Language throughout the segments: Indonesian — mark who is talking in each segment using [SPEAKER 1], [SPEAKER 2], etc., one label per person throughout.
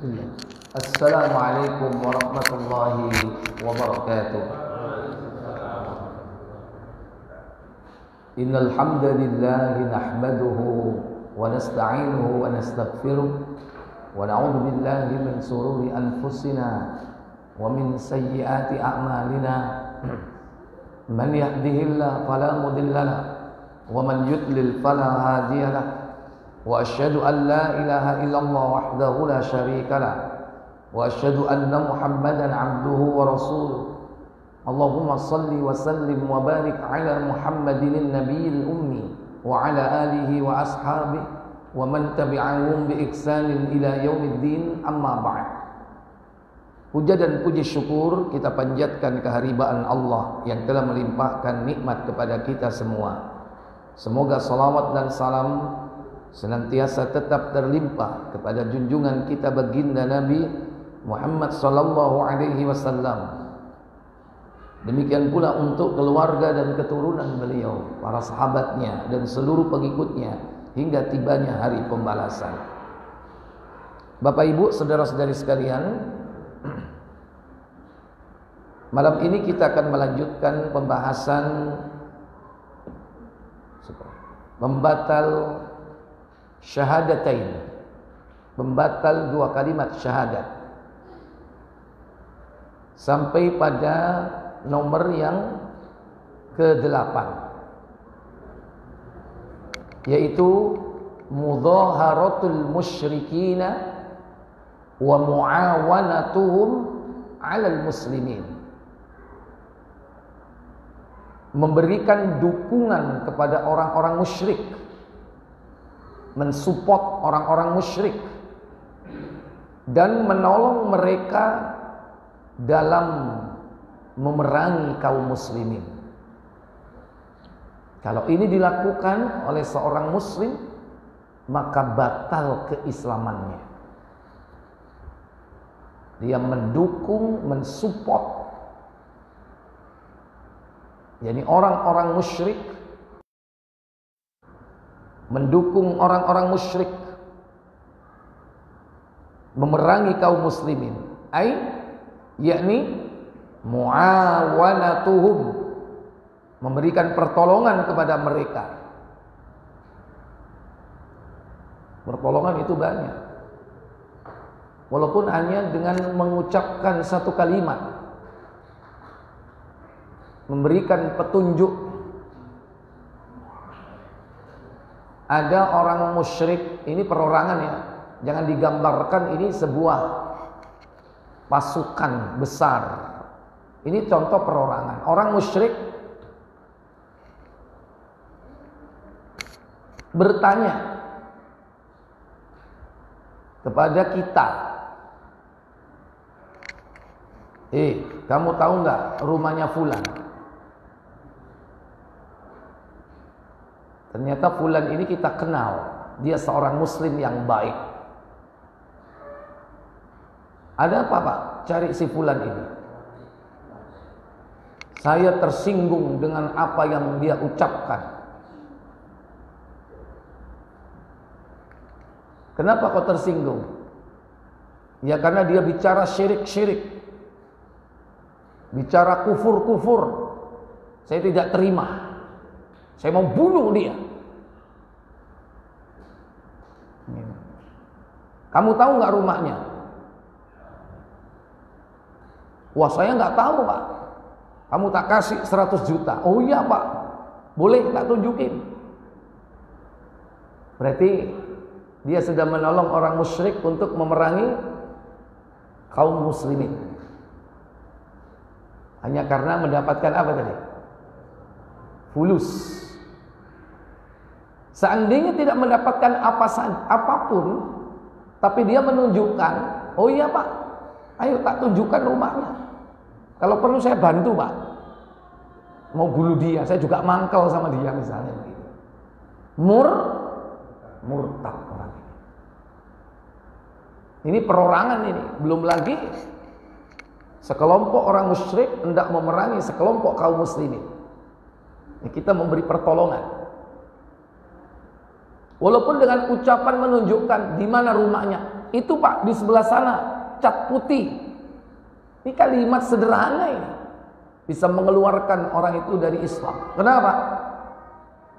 [SPEAKER 1] Assalamualaikum warahmatullahi wabarakatuh. Innal hamdalillah nahmaduhu wa nasta'inuhu wa nastaghfiruh wa na'udzu billahi min shururi anfusina wa min sayyiati a'malina. Man yahdihillahu fala mudilla lahu wa man yudlil fala hadiya lahu. Wa asyhadu an la ilaha illallah wahdahu la syarika lah wa asyhadu anna Muhammadan abduhu wa rasuluh. Allahumma salli wa sallim wa barik ala Muhammadin nabiyil ummi wa ala alihi wa ashabihi wa man tabi'ahum bi ihsanin ila yaumiddin, amma ba'd. Puja dan puji syukur kita panjatkan kehadiran Allah yang telah melimpahkan nikmat kepada kita semua. Semoga salawat dan salam senantiasa tetap terlimpah kepada junjungan kita baginda Nabi Muhammad sallallahu alaihi wasallam. Demikian pula untuk keluarga dan keturunan beliau, para sahabatnya dan seluruh pengikutnya hingga tibanya hari pembalasan. Bapak Ibu, saudara-saudari sekalian, malam ini kita akan melanjutkan pembahasan pembatal syahadatain, pembatal dua kalimat syahadat, sampai pada nomor yang ke-8, yaitu mudhaharatul musyrikina wa muawanatuhum 'alal muslimin. Memberikan dukungan kepada orang-orang musyrik, mensupport orang-orang musyrik dan menolong mereka dalam memerangi kaum muslimin. Kalau ini dilakukan oleh seorang muslim, maka batal keislamannya. Dia mendukung, mensupport, yakni orang-orang musyrik, mendukung orang-orang musyrik memerangi kaum muslimin, yakni muawanatuhum, memberikan pertolongan kepada mereka. Pertolongan itu banyak, walaupun hanya dengan mengucapkan satu kalimat, memberikan petunjuk. Ada orang musyrik, ini perorangan ya, jangan digambarkan ini sebuah pasukan besar. Ini contoh perorangan. Orang musyrik bertanya kepada kita, kamu tahu nggak rumahnya fulan? Ternyata fulan ini kita kenal, dia seorang muslim yang baik. Ada apa Pak? Cari si fulan ini. Saya tersinggung dengan apa yang dia ucapkan. Kenapa kau tersinggung? Ya karena dia bicara syirik-syirik, bicara kufur-kufur. Saya tidak terima. Saya mau bunuh dia. Kamu tahu nggak rumahnya? Wah, saya nggak tahu Pak. Kamu tak kasih 100 juta. Oh iya Pak, boleh tak tunjukin. Berarti dia sudah menolong orang musyrik untuk memerangi kaum muslimin. Hanya karena mendapatkan apa tadi? Fulus. Seandainya tidak mendapatkan apapun, tapi dia menunjukkan, oh iya Pak, ayo tak tunjukkan rumahnya. Kalau perlu saya bantu Pak, mau bunuh dia, saya juga mangkel sama dia misalnya. Murtad orang ini. Ini perorangan ini, belum lagi sekelompok orang musyrik hendak memerangi sekelompok kaum muslimin. Kita memberi pertolongan. Walaupun dengan ucapan menunjukkan di mana rumahnya. Itu Pak, di sebelah sana, cat putih. Ini kalimat sederhana ini. Bisa mengeluarkan orang itu dari Islam. Kenapa?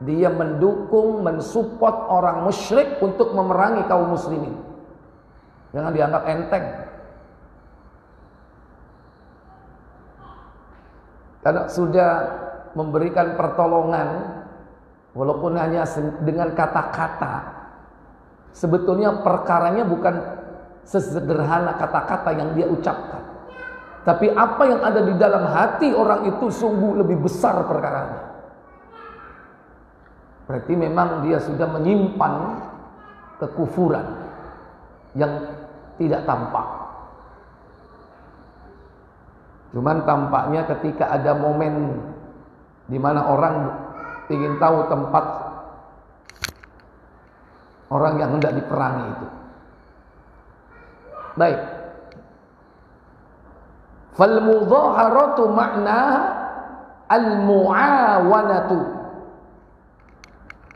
[SPEAKER 1] Dia mendukung, mensupport orang musyrik untuk memerangi kaum muslimin. Jangan dianggap enteng. Karena sudah memberikan pertolongan, walaupun hanya dengan kata-kata, sebetulnya perkaranya bukan sesederhana kata-kata yang dia ucapkan, tapi apa yang ada di dalam hati orang itu sungguh lebih besar perkaranya. Berarti memang dia sudah menyimpan kekufuran yang tidak tampak. Cuman tampaknya ketika ada momen di mana orang ingin tahu tempat orang yang hendak diperangi itu. Baik. Fal mudhaharatu makna al-mu'awanatu.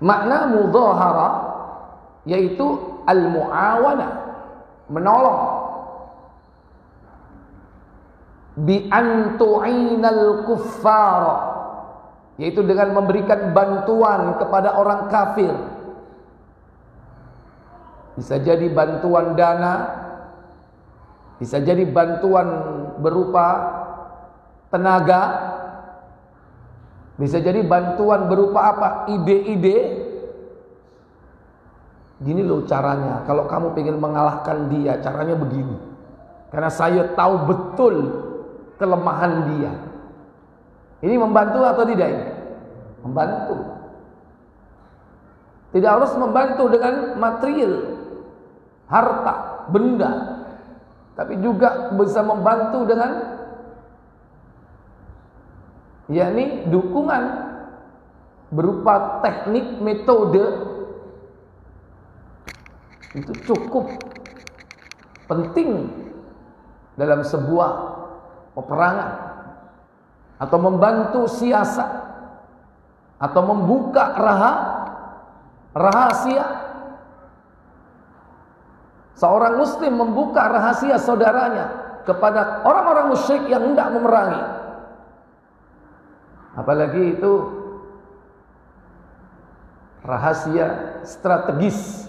[SPEAKER 1] Makna mudhahara yaitu al-mu'awanah, menolong. Bi an tu'inal kuffara, yaitu dengan memberikan bantuan kepada orang kafir. Bisa jadi bantuan dana, bisa jadi bantuan berupa tenaga, bisa jadi bantuan berupa apa? Ide-ide. Gini loh caranya, kalau kamu ingin mengalahkan dia, caranya begini. Karena saya tahu betul kelemahan dia. Ini membantu atau tidak ini? Membantu. Tidak harus membantu dengan material, harta, benda, tapi juga bisa membantu dengan yakni dukungan berupa teknik, metode. Itu cukup penting dalam sebuah peperangan, atau membantu siasat, atau membuka rahasia. Seorang muslim membuka rahasia saudaranya kepada orang-orang musyrik yang hendak memerangi. Apalagi itu rahasia strategis.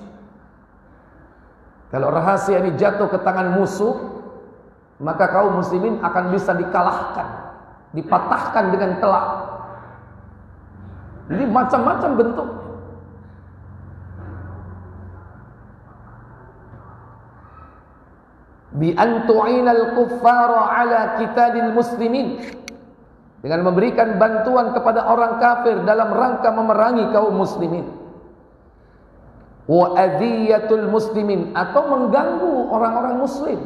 [SPEAKER 1] Kalau rahasia ini jatuh ke tangan musuh, maka kaum muslimin akan bisa dikalahkan, dipatahkan dengan telak. Jadi macam-macam bentuk. Bi an tu'inal kuffara ala qitalil muslimin, dengan memberikan bantuan kepada orang kafir dalam rangka memerangi kaum muslimin. Wa adhiyatul muslimin, atau mengganggu orang-orang muslim.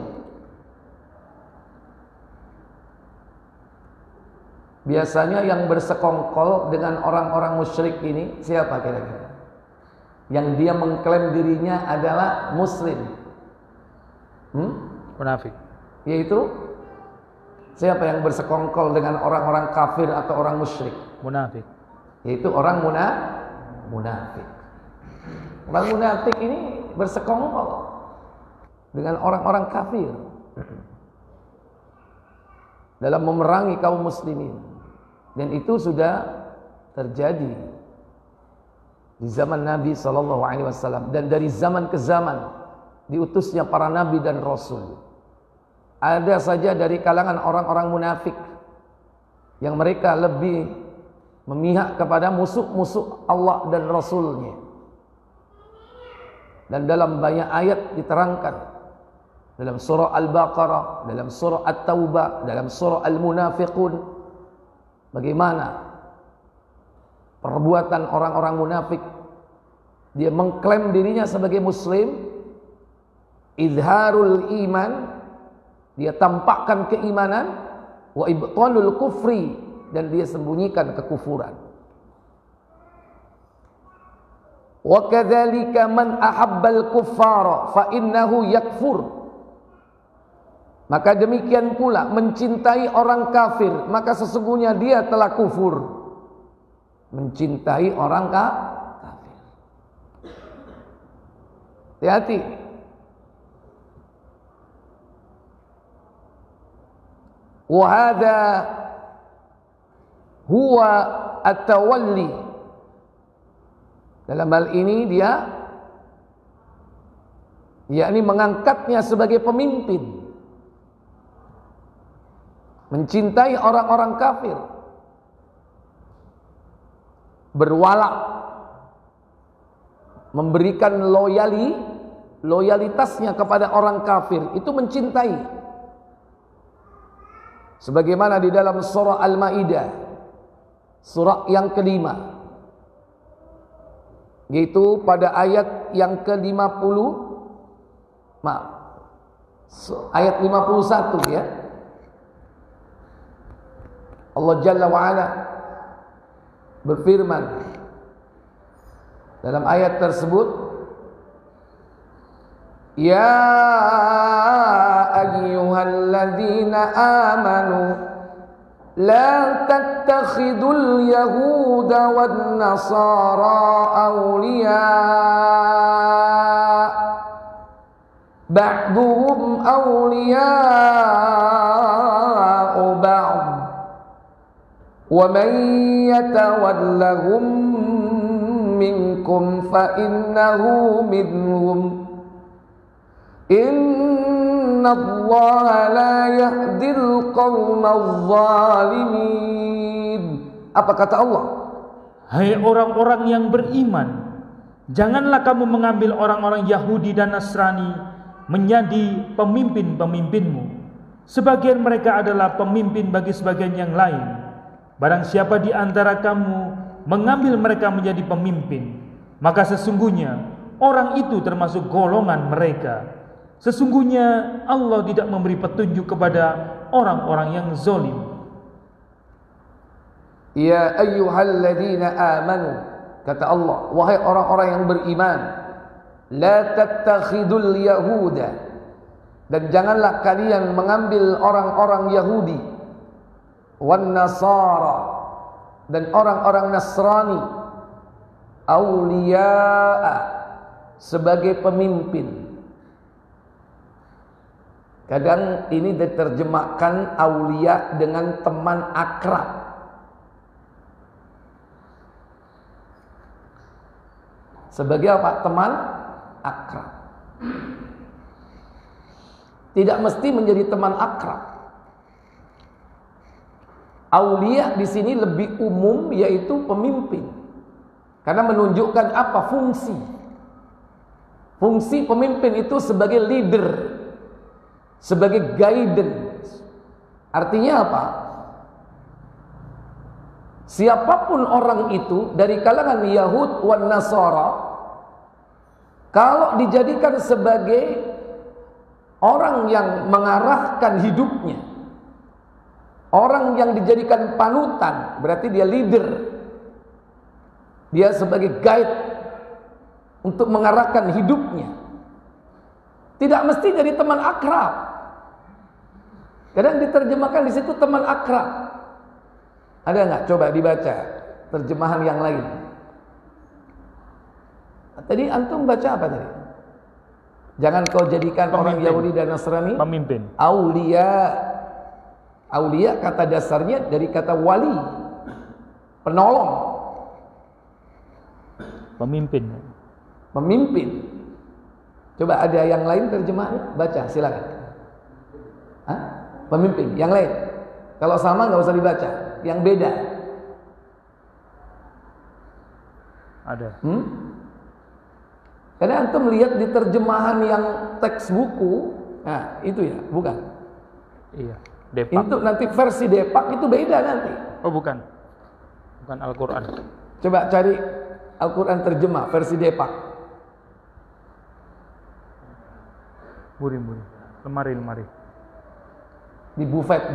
[SPEAKER 1] Biasanya yang bersekongkol dengan orang-orang musyrik ini siapa kira-kira? Yang dia mengklaim dirinya adalah muslim.
[SPEAKER 2] Munafik.
[SPEAKER 1] Yaitu siapa yang bersekongkol dengan orang-orang kafir atau orang musyrik?
[SPEAKER 2] Munafik.
[SPEAKER 1] Yaitu orang munafik. Orang munafik ini bersekongkol dengan orang-orang kafir dalam memerangi kaum muslimin. Dan itu sudah terjadi di zaman Nabi SAW, dan dari zaman ke zaman diutusnya para nabi dan rasul. Ada saja dari kalangan orang-orang munafik yang mereka lebih memihak kepada musuh-musuh Allah dan Rasulnya. Dan dalam banyak ayat diterangkan, dalam surah Al-Baqarah, dalam surah At-Taubah, dalam surah Al-Munafiqun, bagaimana perbuatan orang-orang munafik. Dia mengklaim dirinya sebagai muslim, izharul iman, dia tampakkan keimanan, wa ibtanul kufri, dan dia sembunyikan kekufuran. Wa kadzalika man ahabbal kuffara fa innahu yakfur. Maka demikian pula mencintai orang kafir, maka sesungguhnya dia telah kufur. Mencintai orang kafir. Hati-hati. Wa hadza huwa at-tawalli. Dalam hal ini dia yakni mengangkatnya sebagai pemimpin, mencintai orang-orang kafir, berwala, memberikan loyalitasnya kepada orang kafir, itu mencintai. Sebagaimana di dalam surah Al-Maidah, surah yang kelima, yaitu pada ayat yang ke-50, ayat 51 ya. Allah Jalla wa'ala berfirman dalam ayat tersebut, ya ayyuhalladzina amanu la tattakhidul yahuda wan nasara awliya ba'duhum awliya'u ba'd wa man yatawallahum minkum fa innahu minhum innallaha la yahdil qaumadh zalimin. Apa kata Allah?
[SPEAKER 2] Hai orang-orang yang beriman, janganlah kamu mengambil orang-orang Yahudi dan Nasrani menjadi pemimpin-pemimpinmu. Sebagian mereka adalah pemimpin bagi sebagian yang lain. Barang siapa di antara kamu mengambil mereka menjadi pemimpin, maka sesungguhnya orang itu termasuk golongan mereka. Sesungguhnya Allah tidak memberi petunjuk kepada orang-orang yang zalim.
[SPEAKER 1] Ya ayyuhalladzina amanu, kata Allah, wahai orang-orang yang beriman, la tattakhidul yahuda, dan janganlah kalian mengambil orang-orang Yahudi, wan nasara, dan orang-orang Nasrani, awliya'a, sebagai pemimpin. Kadang ini diterjemahkan aulia dengan teman akrab. Sebagai apa? Teman akrab. Tidak mesti menjadi teman akrab. Aulia di sini lebih umum, yaitu pemimpin. Karena menunjukkan apa? Fungsi. Fungsi pemimpin itu sebagai leader, sebagai guidance. Artinya apa? Siapapun orang itu dari kalangan Yahud wan Nasara, kalau dijadikan sebagai orang yang mengarahkan hidupnya, orang yang dijadikan panutan, berarti dia leader. Dia sebagai guide untuk mengarahkan hidupnya. Tidak mesti jadi teman akrab. Kadang diterjemahkan di situ teman akrab. Ada nggak? Coba dibaca terjemahan yang lain. Tadi antum baca apa tadi? Jangan kau jadikan pemimpin, orang Yahudi dan Nasrani
[SPEAKER 2] pemimpin.
[SPEAKER 1] Aulia. Aulia kata dasarnya dari kata wali, penolong,
[SPEAKER 2] pemimpin.
[SPEAKER 1] Pemimpin. Coba ada yang lain terjemahannya? Baca, silakan. Hah? Pemimpin. Yang lain. Kalau sama nggak usah dibaca. Yang beda.
[SPEAKER 2] Ada.
[SPEAKER 1] Karena antum lihat di terjemahan yang teks buku, nah itu ya, bukan?
[SPEAKER 2] Iya. Depak.
[SPEAKER 1] Itu nanti versi Depak itu beda nanti.
[SPEAKER 2] Oh bukan. Bukan Al-Quran.
[SPEAKER 1] Coba cari Al-Quran terjemah versi Depak.
[SPEAKER 2] Buri. Lemari.
[SPEAKER 1] Di bufet.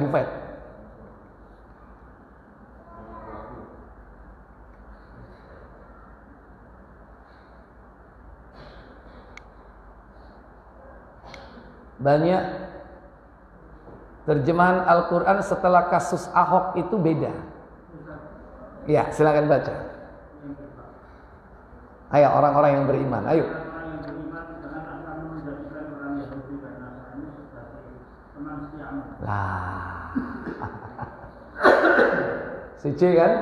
[SPEAKER 1] Banyak terjemahan Al-Quran setelah kasus Ahok itu beda. Ya, silakan baca. Ayo orang-orang yang beriman, ayo. Lah, Si C kan?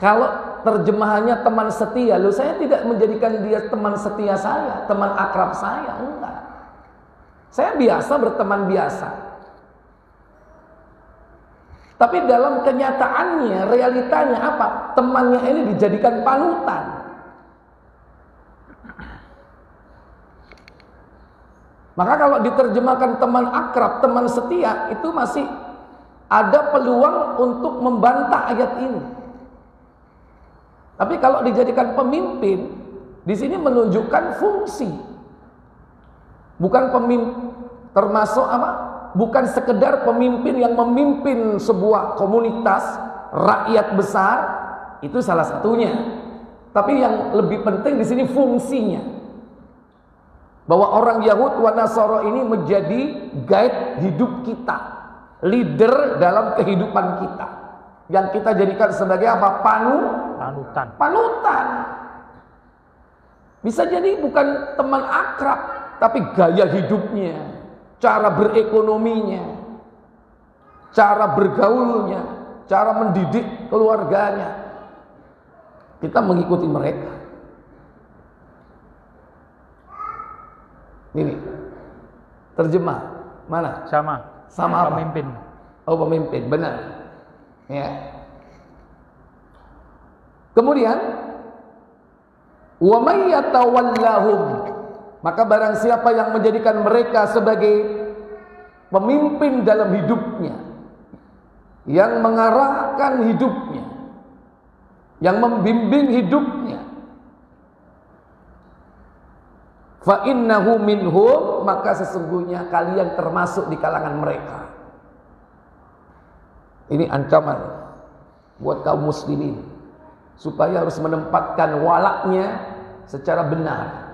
[SPEAKER 1] Kalau terjemahannya teman setia, loh saya tidak menjadikan dia teman setia saya, teman akrab saya, enggak. Saya biasa berteman biasa. Tapi dalam kenyataannya, realitanya apa? Temannya ini dijadikan panutan. Maka kalau diterjemahkan teman akrab, teman setia, itu masih ada peluang untuk membantah ayat ini. Tapi kalau dijadikan pemimpin, di sini menunjukkan fungsi. Bukan pemimpin, termasuk apa? Bukan sekedar pemimpin yang memimpin sebuah komunitas rakyat besar, itu salah satunya. Tapi yang lebih penting di sini fungsinya. Bahwa orang Yahud wa Nasara ini menjadi guide hidup kita, leader dalam kehidupan kita. Yang kita jadikan sebagai apa? Panutan. Bisa jadi bukan teman akrab, tapi gaya hidupnya, cara berekonominya, cara bergaulnya, cara mendidik keluarganya. Kita mengikuti mereka. Ini terjemah mana? Sama apa?
[SPEAKER 2] Pemimpin.
[SPEAKER 1] Oh, pemimpin, benar. Ya. Kemudian wa may yatawallahum, maka barang siapa yang menjadikan mereka sebagai pemimpin dalam hidupnya, yang mengarahkan hidupnya, yang membimbing hidupnya, fa innahu minhum, maka sesungguhnya kalian termasuk di kalangan mereka. Ini ancaman buat kaum muslimin supaya harus menempatkan walaknya secara benar.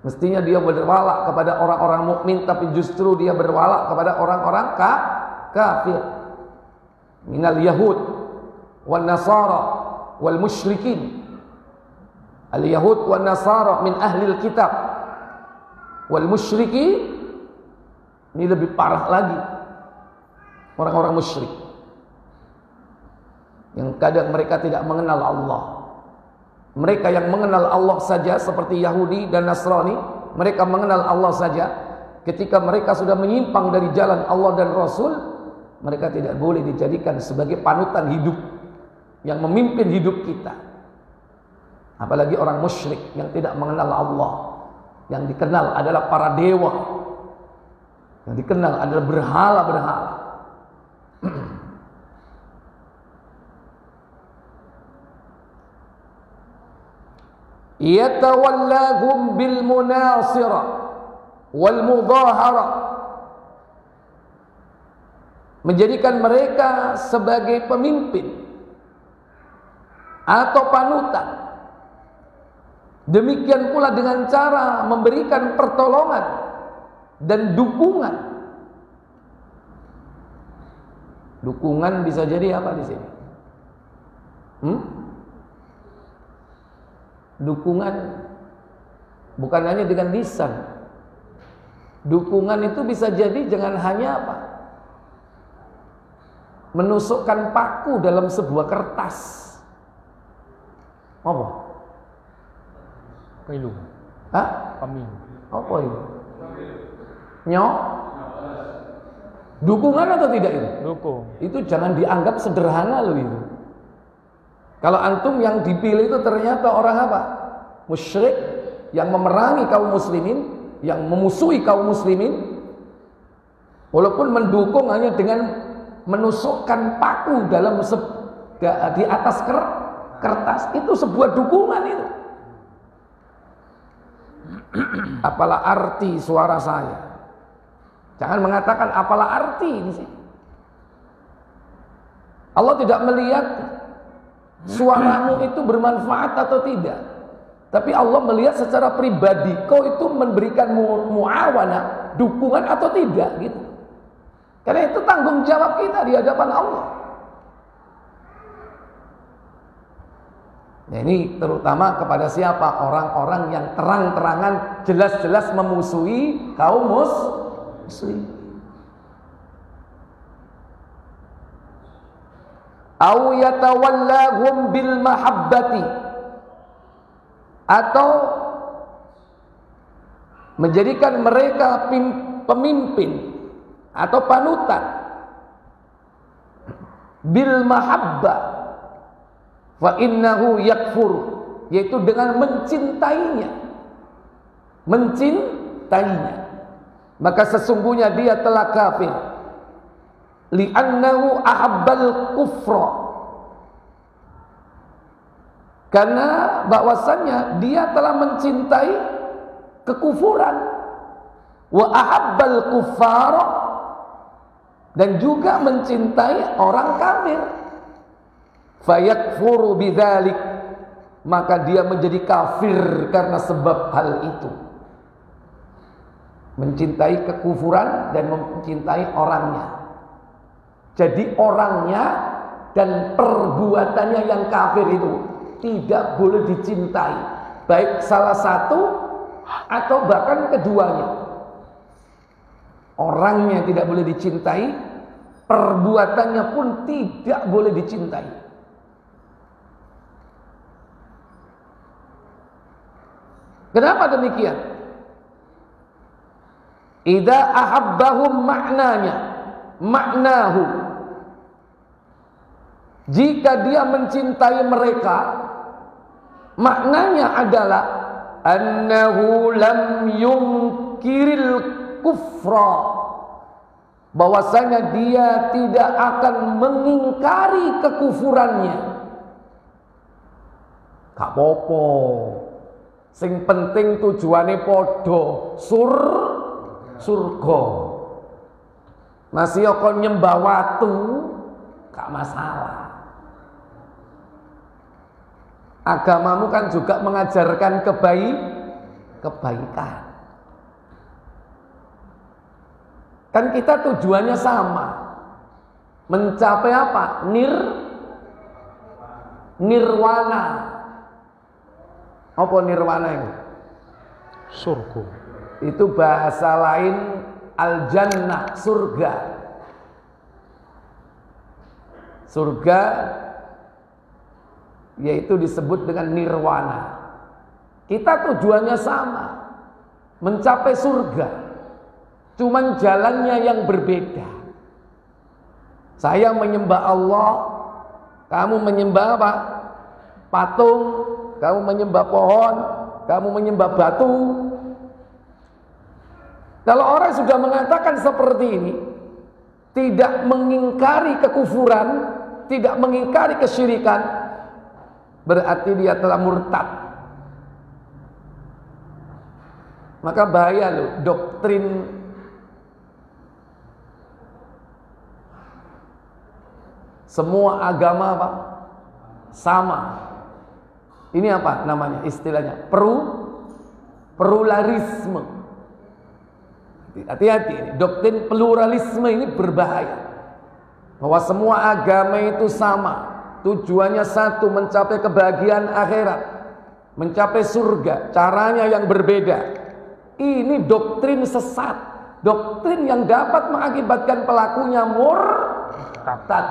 [SPEAKER 1] Mestinya dia berwalak kepada orang-orang mukmin, tapi justru dia berwalak kepada orang-orang kafir. Minal yahud wal nasara wal musyrikin. Al yahud wal nasara min ahlil kitab wal musyriki, ini lebih parah lagi. Orang-orang musyrik yang kadang mereka tidak mengenal Allah. Mereka yang mengenal Allah saja seperti Yahudi dan Nasrani, mereka mengenal Allah saja. Ketika mereka sudah menyimpang dari jalan Allah dan Rasul, mereka tidak boleh dijadikan sebagai panutan hidup yang memimpin hidup kita. Apalagi orang musyrik yang tidak mengenal Allah. Yang dikenal adalah para dewa, yang dikenal adalah berhala-berhala. Yatawallahum bil munasira wal mudahara, menjadikan mereka sebagai pemimpin atau panutan. Demikian pula dengan cara memberikan pertolongan dan dukungan. Dukungan bisa jadi apa di sini? Dukungan bukan hanya dengan lisan. Dukungan itu bisa jadi jangan hanya apa? Menusukkan paku dalam sebuah kertas. Apa?
[SPEAKER 2] Pilu.
[SPEAKER 1] Hah?
[SPEAKER 2] Pemilu.
[SPEAKER 1] Apa itu? Nyok? Dukungan atau tidak itu?
[SPEAKER 2] Dukung.
[SPEAKER 1] Itu jangan dianggap sederhana loh itu. Kalau antum yang dipilih itu ternyata orang apa? Musyrik yang memerangi kaum muslimin, yang memusuhi kaum muslimin, walaupun mendukung hanya dengan menusukkan paku dalam di atas kertas, itu sebuah dukungan itu. Apalah arti suara saya? Jangan mengatakan apalah arti ini sih. Allah tidak melihat suaramu itu bermanfaat atau tidak, tapi Allah melihat secara pribadi kau itu memberikan muawanah, dukungan atau tidak gitu. Karena itu tanggung jawab kita di hadapan Allah. Nah, ini terutama kepada siapa? Orang-orang yang terang-terangan jelas-jelas memusuhi kaum muslim. au yatawallahum bil mahabbati, atau menjadikan mereka pemimpin atau panutan bil mahabbah, fa innahu yakfur, yaitu dengan mencintainya, maka sesungguhnya dia telah kafir. Li'annahu ahabbal kufra, karena bahwasannya dia telah mencintai kekufuran. Wa ahabbal kuffar, dan juga mencintai orang kafir. Fayakfuru bidzalik, maka dia menjadi kafir karena sebab hal itu. Mencintai kekufuran dan mencintai orangnya. Jadi orangnya dan perbuatannya yang kafir itu tidak boleh dicintai, baik salah satu atau bahkan keduanya. Orangnya tidak boleh dicintai, perbuatannya pun tidak boleh dicintai. Kenapa demikian? Idza ahabbahum maknahu, jika dia mencintai mereka, maknanya adalah annahu lam yunkiril kufra, bahwasanya dia tidak akan mengingkari kekufurannya. Gak apa-apa, sing penting tujuane podo, surga. Masih kon nyembah watu, gak masalah. Agamamu kan juga mengajarkan kebaikan. Kan kita tujuannya sama. Mencapai apa? Nirwana. Apa nirwana itu?
[SPEAKER 2] Surga.
[SPEAKER 1] Itu bahasa lain al-jannah, surga. Surga yaitu disebut dengan nirwana. Kita tujuannya sama, mencapai surga. Cuman jalannya yang berbeda. Saya menyembah Allah, kamu menyembah apa? Patung, kamu menyembah pohon, kamu menyembah batu. Kalau orang sudah mengatakan seperti ini, tidak mengingkari kekufuran, tidak mengingkari kesyirikan, berarti dia telah murtad. Maka bahaya loh doktrin semua agama apa? Sama. Ini apa namanya? Istilahnya pluralisme. Hati-hati, doktrin pluralisme ini berbahaya. Bahwa semua agama itu sama, tujuannya satu, mencapai kebahagiaan akhirat, mencapai surga, caranya yang berbeda. Ini doktrin sesat, doktrin yang dapat mengakibatkan pelakunya murtad.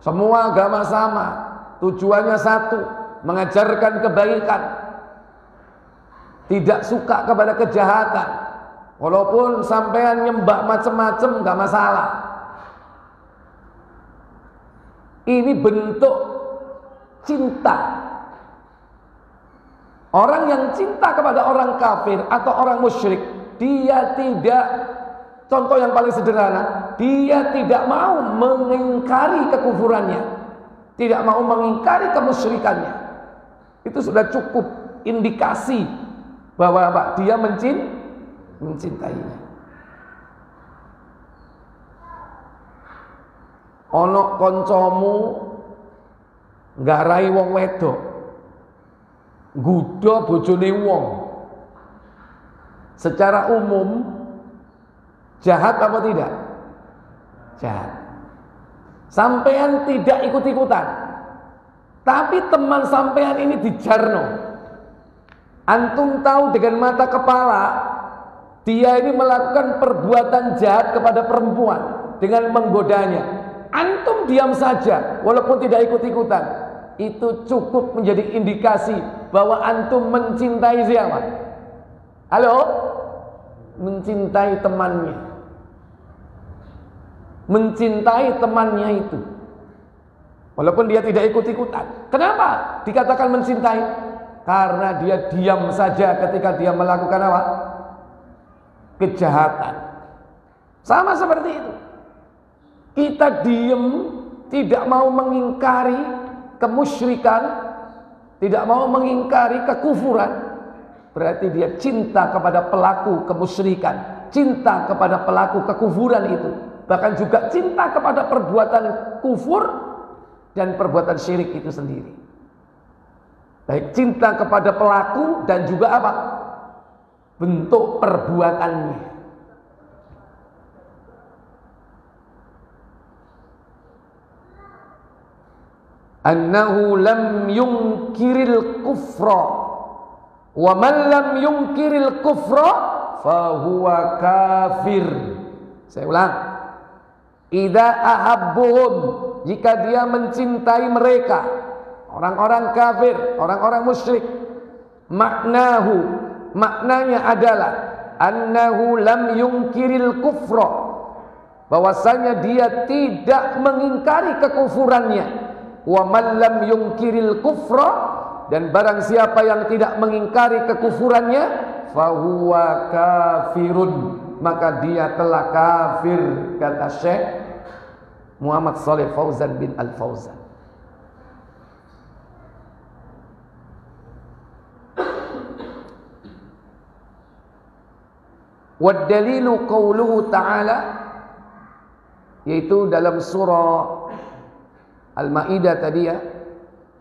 [SPEAKER 1] Semua agama sama, tujuannya satu, mengajarkan kebaikan, tidak suka kepada kejahatan. Walaupun sampean nyembah macam-macam gak masalah. Ini bentuk cinta. Orang yang cinta kepada orang kafir atau orang musyrik, dia tidak, contoh yang paling sederhana, dia tidak mau mengingkari kekufurannya, tidak mau mengingkari kemusyrikannya. Itu sudah cukup indikasi bahwa apa? Dia mencintainya. Ono koncomu nggarai wong wedok, nggodha bojone wong, secara umum jahat apa tidak? Jahat. Sampean tidak ikut-ikutan, tapi teman sampean ini dijarno. Antum tahu dengan mata kepala dia ini melakukan perbuatan jahat kepada perempuan. dengan menggodanya. Antum diam saja walaupun tidak ikut-ikutan, itu cukup menjadi indikasi bahwa antum mencintai siapa? Halo? Mencintai temannya. Mencintai temannya itu walaupun dia tidak ikut-ikutan. Kenapa dikatakan mencintai? Karena dia diam saja ketika dia melakukan apa? Kejahatan. Sama seperti itu. Kita diam, tidak mau mengingkari kemusyrikan, tidak mau mengingkari kekufuran, berarti dia cinta kepada pelaku kemusyrikan, cinta kepada pelaku kekufuran itu, bahkan juga cinta kepada perbuatan kufur dan perbuatan syirik itu sendiri. Baik cinta kepada pelaku dan juga apa? Bentuk perbuatannya. Annahu lam yunkiril kufra wa man lam yunkiril kufra fahuwa kafir. Saya ulang. Idza ahabbuhum, jika dia mencintai mereka, orang-orang kafir, orang-orang musyrik, maknanya adalah annahu lam yunkiril kufra, bahwasanya dia tidak mengingkari kekufurannya. Wa man lam yunkiril kufra, dan barang siapa yang tidak mengingkari kekufurannya, fahuwa kafirun, maka dia telah kafir, kata Syekh Muhammad Shalih Fauzan bin Al-Fauzan. Wad dalilu qauluhu ta'ala, yaitu dalam surah Al-Maidah tadi ya,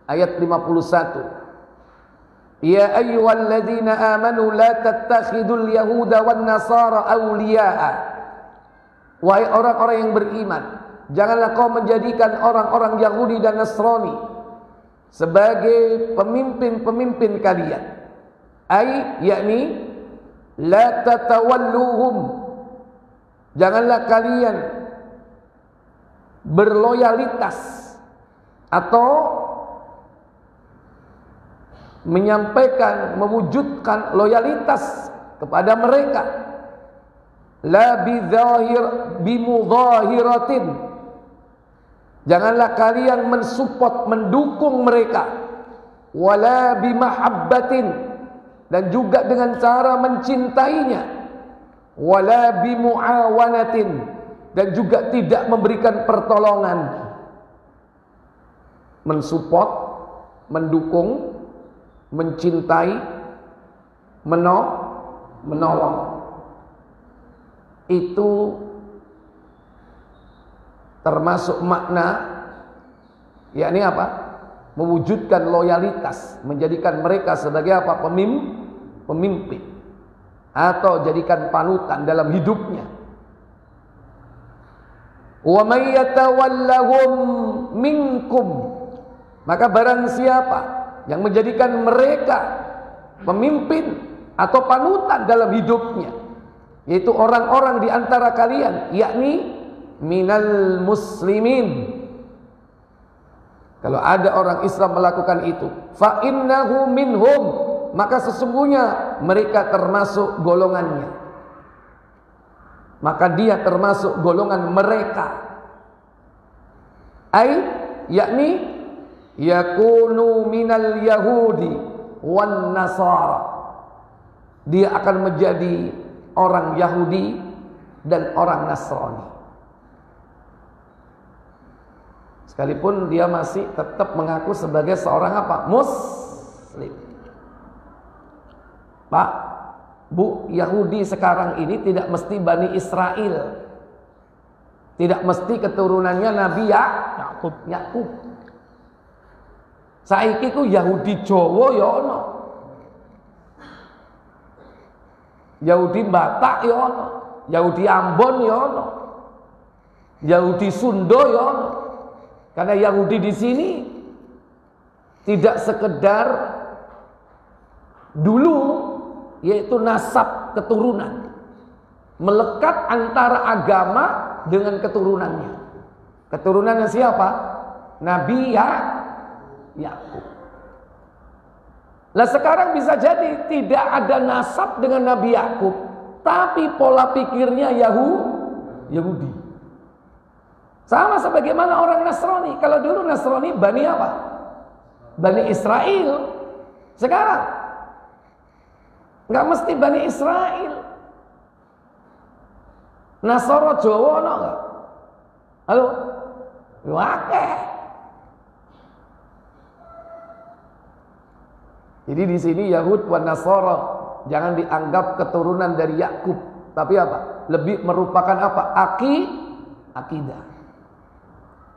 [SPEAKER 1] ayat 51. Ya ayyuhalladzina amanu la tattakhidul yahuda wan nasara awliya'a. Wahai orang-orang yang beriman, janganlah kau menjadikan orang-orang Yahudi dan Nasrani sebagai pemimpin-pemimpin kalian. Yakni la tatawalluhum, janganlah kalian berloyalitas atau menyampaikan, mewujudkan loyalitas kepada mereka. La bimudhahiratin, janganlah kalian mensupport, mendukung mereka. Wala bimahabbatin, dan juga dengan cara mencintainya. Wala bimuawanatin, dan juga tidak memberikan pertolongan. Mensupport, mendukung, mencintai, menolong. Itu termasuk makna, yakni apa? Mewujudkan loyalitas, menjadikan mereka sebagai apa? Pemimpin, atau jadikan panutan dalam hidupnya. Wa may yatawallahum minkum, maka barang siapa yang menjadikan mereka pemimpin atau panutan dalam hidupnya, yaitu orang-orang di antara kalian, yakni minal muslimin. Kalau ada orang Islam melakukan itu, fa innahu minhum, maka sesungguhnya mereka termasuk golongannya. Maka dia termasuk golongan mereka. Yakni yakunu minal yahudi wan nasara, dia akan menjadi orang Yahudi dan orang Nasrani, sekalipun dia masih tetap mengaku sebagai seorang apa? Muslim. Pak, Bu, Yahudi sekarang ini tidak mesti Bani Israel, tidak mesti keturunannya Nabi Yakub. Saiki ku Yahudi Jawa ya ono, Yahudi Batak ya ono, Yahudi Ambon ya ono, Yahudi Sunda ya ono. Karena Yahudi di sini tidak sekedar dulu, yaitu nasab keturunan, melekat antara agama dengan keturunannya. Keturunannya siapa? Nabi Yakub. Lah sekarang bisa jadi tidak ada nasab dengan Nabi Yakub, tapi pola pikirnya Yahudi. Sama sebagaimana orang Nasrani. Kalau dulu Nasrani Bani apa? Bani Israel. Sekarang nggak mesti Bani Israel. Nasoro Jawa ono nggak? Halo? Wakeh. Jadi di sini Yahud wa Nasara jangan dianggap keturunan dari Yakub, tapi apa? Lebih merupakan apa? Akidah.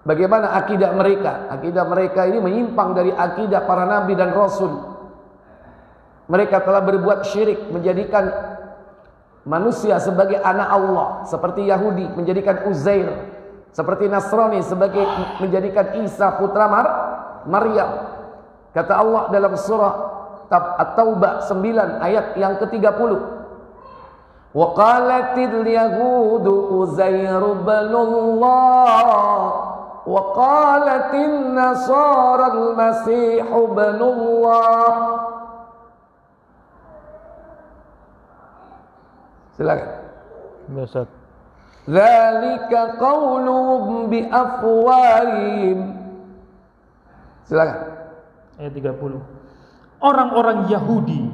[SPEAKER 1] Bagaimana akidah mereka? Akidah mereka ini menyimpang dari akidah para nabi dan rasul. Mereka telah berbuat syirik, menjadikan manusia sebagai anak Allah, seperti Yahudi menjadikan Uzair, seperti Nasrani sebagai menjadikan Isa putra Maryam. Kata Allah dalam surah At-Taubah 9 ayat yang ke-30. Wa qalatil yahudu Uzair ibn Allah wa qalatin nasara al-masih ibn Allah. Silakan.
[SPEAKER 2] Ustaz.
[SPEAKER 1] Dzalika qauluhum bi afwahihim. Silakan.
[SPEAKER 2] Ayat 30. Orang-orang Yahudi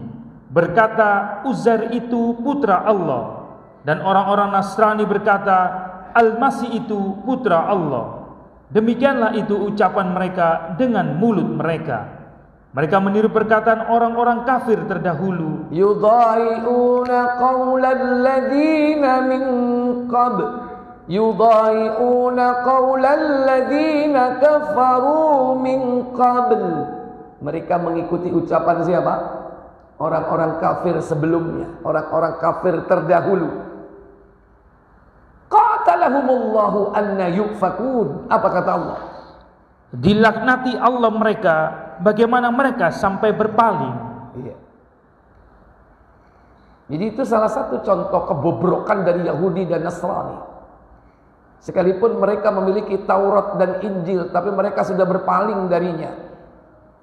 [SPEAKER 2] berkata Uzair itu putra Allah, dan orang-orang Nasrani berkata Al-Masih itu putra Allah. Demikianlah itu ucapan mereka dengan mulut mereka. Mereka meniru perkataan orang-orang kafir terdahulu.
[SPEAKER 1] Yudhai'una qaulal ladzina min qabl. Yudhai'una qaulal ladzina kafaru min qabl. Mereka mengikuti ucapan siapa? Orang-orang kafir sebelumnya, orang-orang kafir terdahulu. Qatalahumullahu anna yufakun. Apa kata Allah?
[SPEAKER 2] Dilaknati Allah mereka, bagaimana mereka sampai berpaling.
[SPEAKER 1] Iya. Jadi itu salah satu contoh kebobrokan dari Yahudi dan Nasrani. Sekalipun mereka memiliki Taurat dan Injil, tapi mereka sudah berpaling darinya.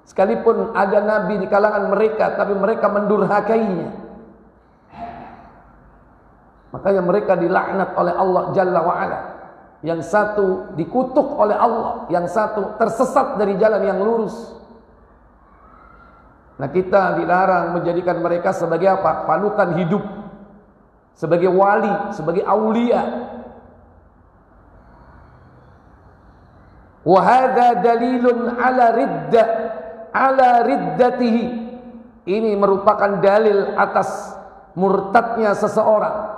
[SPEAKER 1] Sekalipun ada nabi di kalangan mereka, tapi mereka mendurhakainya. Makanya mereka dilaknat oleh Allah Jalla wa'ala. Yang satu dikutuk oleh Allah, yang satu tersesat dari jalan yang lurus. Nah, kita dilarang menjadikan mereka sebagai apa? Panutan hidup, sebagai wali, sebagai aulia. Wa hadza dalilun ala riddatihi. Ini merupakan dalil atas murtadnya seseorang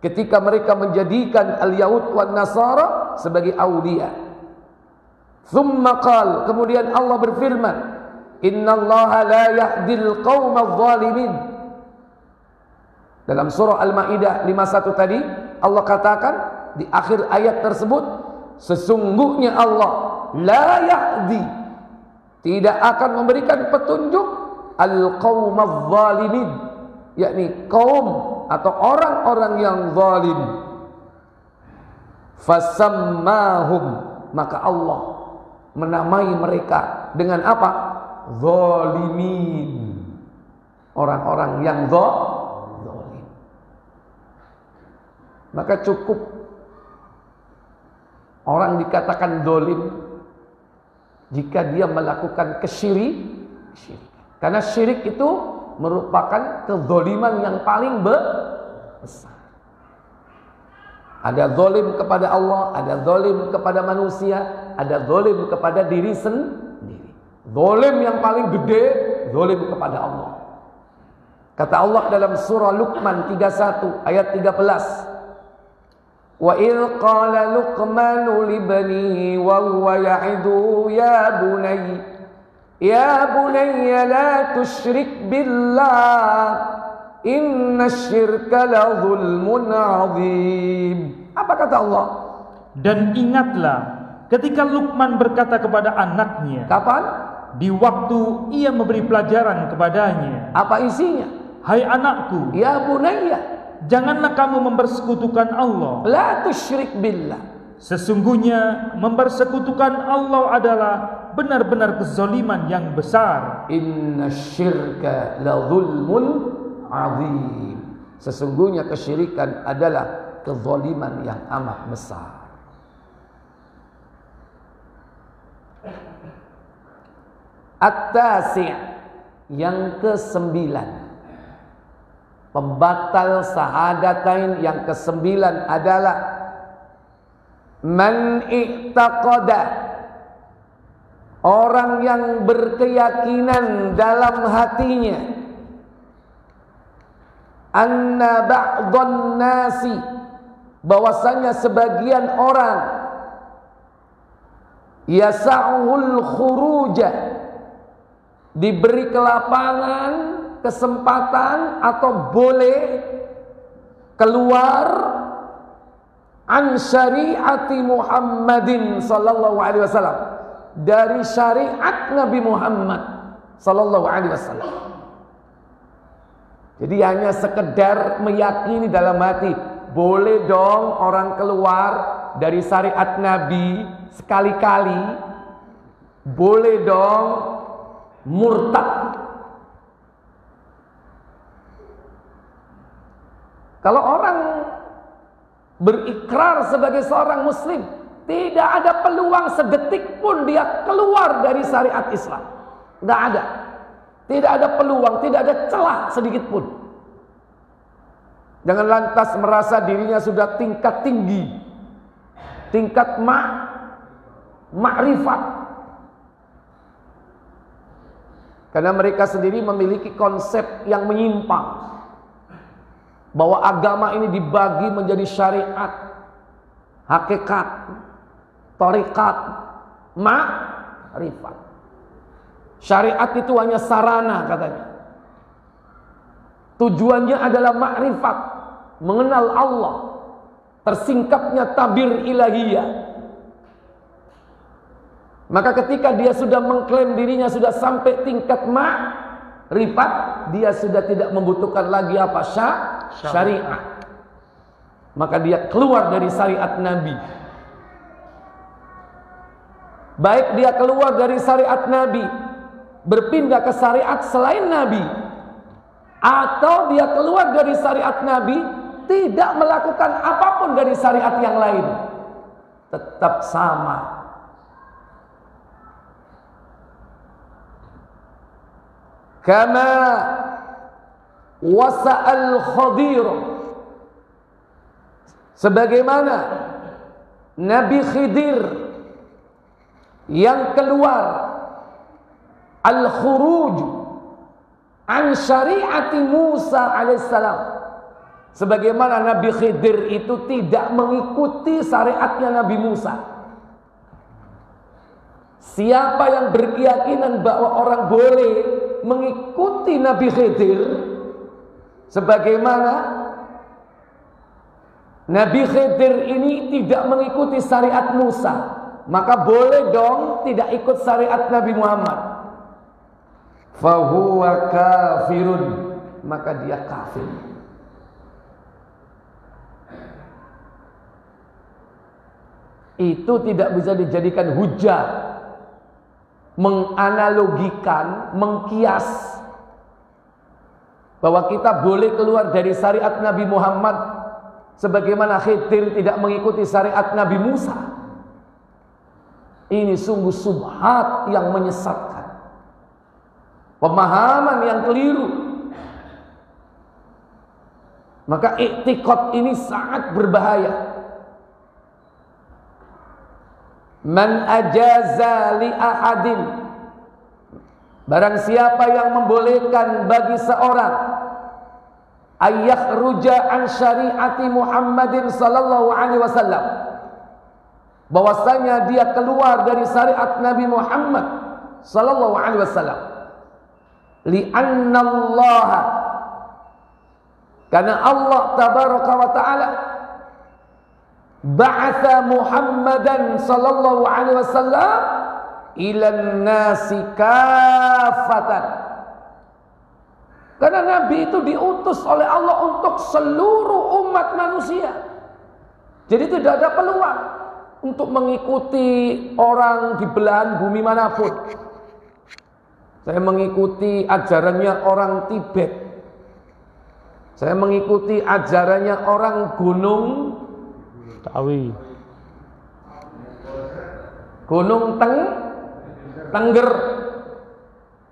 [SPEAKER 1] ketika mereka menjadikan al-Yahud wan Nasara sebagai aulia. Tsumma qala, kemudian Allah berfirman, innallaha la yahdil qaumadh dhalimin. Dalam surah Al-Maidah 51 tadi Allah katakan di akhir ayat tersebut, sesungguhnya Allah la yahdi, tidak akan memberikan petunjuk al-qaumadh dhalimin, yakni kaum atau orang-orang yang zalim. Fasammahum, maka Allah menamai mereka dengan apa? Zalimin, orang-orang yang zalim. Maka cukup orang dikatakan zalim jika dia melakukan kesyirikan. Karena syirik itu merupakan kezaliman yang paling besar. Ada zalim kepada Allah, ada zalim kepada manusia, ada zalim kepada diri sendiri. Zalim yang paling gede, zalim kepada Allah. Kata Allah dalam surah Luqman 31 ayat 13. Wa idh qala Luqmanu libnihi wa huwa ya'idu ya bunayya la tusyrik billah inna syirka la zulmun azim. Apa kata Allah?
[SPEAKER 2] Dan ingatlah ketika Luqman berkata kepada anaknya.
[SPEAKER 1] Kapan?
[SPEAKER 2] Di waktu ia memberi pelajaran kepadanya.
[SPEAKER 1] Apa isinya?
[SPEAKER 2] Hai anakku,
[SPEAKER 1] ya bunayya,
[SPEAKER 2] janganlah kamu mempersekutukan Allah.
[SPEAKER 1] La tusyrik billah.
[SPEAKER 2] Sesungguhnya mempersekutukan Allah adalah benar-benar kezaliman yang besar.
[SPEAKER 1] Inna syirka la zulmun azim. Sesungguhnya kesyirikan adalah kezaliman yang amat besar. At-tasi', yang ke-9, pembatal syahadatain yang ke-9 adalah man i'taqada, orang yang berkeyakinan dalam hatinya, anna ba'dhan nasi, bahwasanya sebagian orang, yasa'ul khuruja, diberi kelapangan, kesempatan atau boleh keluar an syariati Muhammadin sallallahu alaihi wasallam, dari syariat Nabi Muhammad sallallahu alaihi wasallam. Jadi hanya sekedar meyakini dalam hati, boleh dong orang keluar dari syariat Nabi sekali-kali, boleh dong murtad. Kalau orang berikrar sebagai seorang muslim, tidak ada peluang sedetik pun dia keluar dari syariat Islam. Tidak ada. Tidak ada peluang, tidak ada celah sedikit pun. Jangan lantas merasa dirinya sudah tingkat tinggi, tingkat ma'rifat. Karena mereka sendiri memiliki konsep yang menyimpang, bahwa agama ini dibagi menjadi syariat, hakikat, thariqat, ma'rifat. Syariat itu hanya sarana katanya. Tujuannya adalah ma'rifat, mengenal Allah, tersingkapnya tabir ilahiyah. Maka ketika dia sudah mengklaim dirinya sudah sampai tingkat ma'rifat, dia sudah tidak membutuhkan lagi apa? Syariat. Maka dia keluar dari syariat Nabi. Baik dia keluar dari syariat Nabi, berpindah ke syariat selain Nabi, atau dia keluar dari syariat Nabi, tidak melakukan apapun dari syariat yang lain, tetap sama. Kama wasa'al Khadir, sebagaimana Nabi Khidir yang keluar al-khuruj an syariati Musa alaihissalam, sebagaimana Nabi Khidir itu tidak mengikuti syariatnya Nabi Musa. Siapa yang berkeyakinan bahwa orang boleh mengikuti Nabi Khidir, sebagaimana Nabi Khidir ini tidak mengikuti syariat Musa, maka boleh dong tidak ikut syariat Nabi Muhammad. Fahuwa kafirun, maka dia kafir. Itu tidak bisa dijadikan hujah, menganalogikan, mengkias bahwa kita boleh keluar dari syariat Nabi Muhammad sebagaimana Khidir tidak mengikuti syariat Nabi Musa. Ini sungguh subhat yang menyesatkan, pemahaman yang keliru. Maka i'tiqad ini sangat berbahaya. Man ajaza li ahadin, barang siapa yang membolehkan bagi seorang ayakhruja an syariati Muhammadin sallallahu alaihi wasallam, bahwasanya dia keluar dari syariat Nabi Muhammad sallallahu alaihi wasallam, li anna Allah, karena Allah tabaraka wa taala ba'atha Muhammadan sallallahu alaihi wasallam ilan nasi kafatan, Karena Nabi itu diutus oleh Allah untuk seluruh umat manusia. Jadi tidak ada peluang untuk mengikuti orang di belahan bumi manapun. Saya mengikuti ajarannya orang Tibet. Saya mengikuti ajarannya orang Gunung Tengger.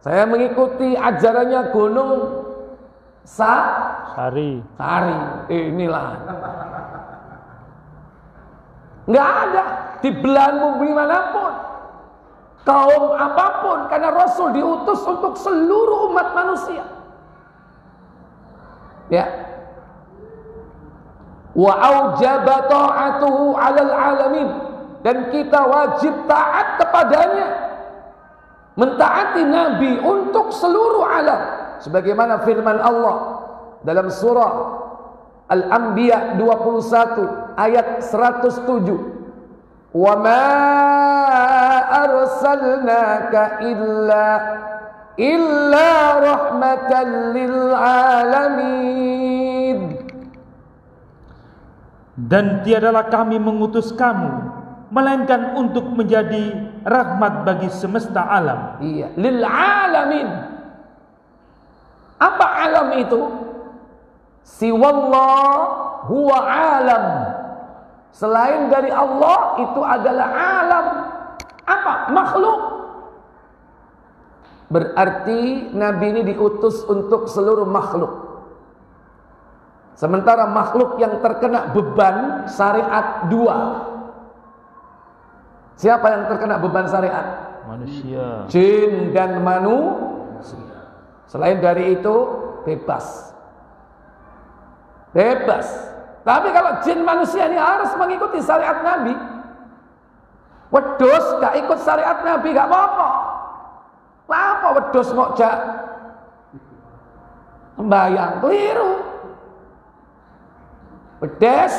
[SPEAKER 1] Saya mengikuti ajarannya Gunung Sari. Inilah. Nggak ada di belahan bumi manapun, kaum apapun, karena Rasul diutus untuk seluruh umat manusia. Ya. Wa aujaba ta'atuhu 'alal 'alamin, dan kita wajib taat kepadanya, mentaati Nabi untuk seluruh alam, sebagaimana firman Allah dalam surah Al-Anbiya 21 ayat 107, wa ma arsalnaka illa rahmatan lil alamin.
[SPEAKER 2] Dan tiadalah kami mengutus kamu melainkan untuk menjadi rahmat bagi semesta alam.
[SPEAKER 1] Iya, lil alamin. Apa alam itu? Siwallah huwa alam. Selain dari Allah itu adalah alam. Apa? Makhluk. Berarti Nabi ini diutus untuk seluruh makhluk. Sementara makhluk yang terkena beban syariat 2. Siapa yang terkena beban syariat?
[SPEAKER 2] Manusia.
[SPEAKER 1] Jin dan manusia. Selain dari itu bebas. Tapi kalau jin manusia ini harus mengikuti syariat Nabi. Wedhus gak ikut syariat Nabi gak apa-apa. Apa wedhus mau jak sembayang, keliru. Pedes,